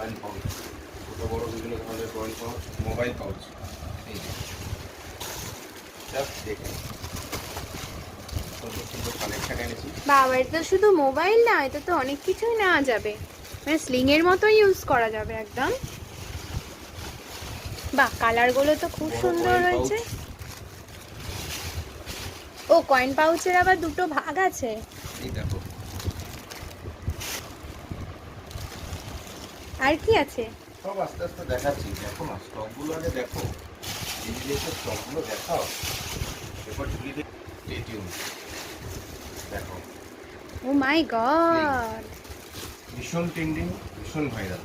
Coin pouch, ছোটো বড়ো বিভিন্ন ধরনের কয়েন পাউচ, মোবাইল পাউচ। এই জাস্ট দেখুন সুন্দর সুন্দর কালেকশন এনেছি। বাবা, এটা শুধু মোবাইল না, এটা তো অনেক কিছুই নেওয়া যাবে, মানে স্লিং এর মতো ইউজ করা যাবে একদম। বাহ, কালারগুলো তো খুব বড় সুন্দর কয়েন হয়েছে। পাউচ। ও, কয়েন পাউচের আবার দুটো ভাগ আছে। এই দেখো, আর কি আছে? সব আস্তে আস্তে দেখাচ্ছি। দেখো না, স্টকগুলো আগে দেখো, এই যে স্টকগুলো দেখাও, এরপর ঝুলি টিউন দেখো। ও মাই গড, ভীষণ ট্রেন্ডিং, ভীষণ ভাইরাল।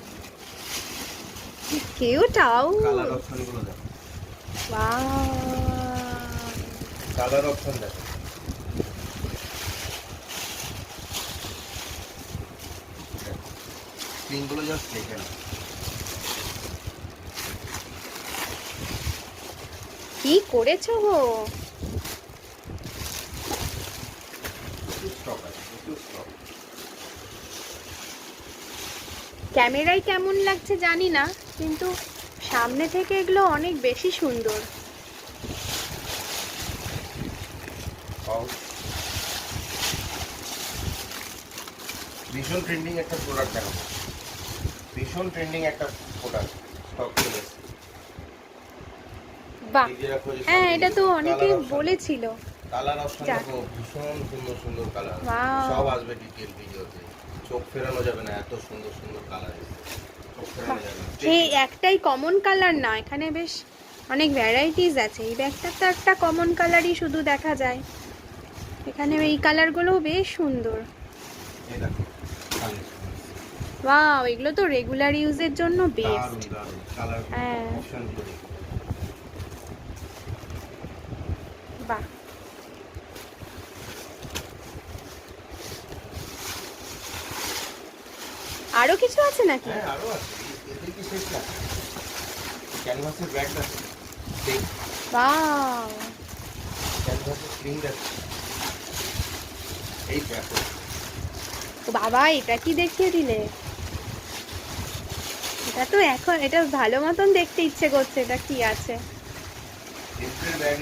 কিউট আউ। কালার অপশনগুলো দেখো, ওয়াও, কালার অপশন দেখো। স্ক্রিনগুলো জাস্ট দেখে না। কি করেছো গো? প্রচুর স্টক আছে, প্রচুর স্টক। ক্যামেরায় কেমন লাগছে জানি না, কিন্তু সামনে থেকে এগুলো অনেক বেশি সুন্দর। পাউচ, ভীষণ ট্রেন্ডিং একটা প্রোডাক্ট দেখো, ভীষণ ট্রেন্ডিং একটা প্রোডাক্ট স্টক চলে এসেছে। বাহ, এই যে রাখো, যে হ্যাঁ, সামনে এটা তো অনেকেই কালার অপশন, বলেছিল। কালার অপশন যাক। দেখো, ভীষণ সুন্দর সুন্দর কালার। Wow. সব আসবে ডিটেল ভিডিওতে, চোখ ফেরানো যাবে না, এত সুন্দর সুন্দর কালার এসেছে, চোখ ফেরানো যাবে না। এই একটাই কমন কালার না, এখানে বেশ অনেক ভ্যারাইটিস আছে। এই ব্যাগটা তো একটা কমন কালারই শুধু দেখা যায়, এখানে এই কালারগুলোও বেশ সুন্দর। এই দেখো, ওয়াও, এগুলো তো রেগুলার ইউজের জন্য বেস্ট। দারুণ দারুণ কালার হ্যাঁ। অপশনগুলো দেখো। বাহ, আরো কিছু আছে নাকি? হ্যাঁ, আরো আছে, এদের কি শেষ না। ক্যানভাসের ব্যাগ আছে, ঠিক ওয়াও, ক্যানভাসের স্ক্রিন আছে। এই দেখো, ও বাবা, এটা কি দেখিয়ে দিলে? এটা তো এখন এটা ভালো মতন দেখতে ইচ্ছে করছে, এটা কি আছে? জিন্সের ব্যাগ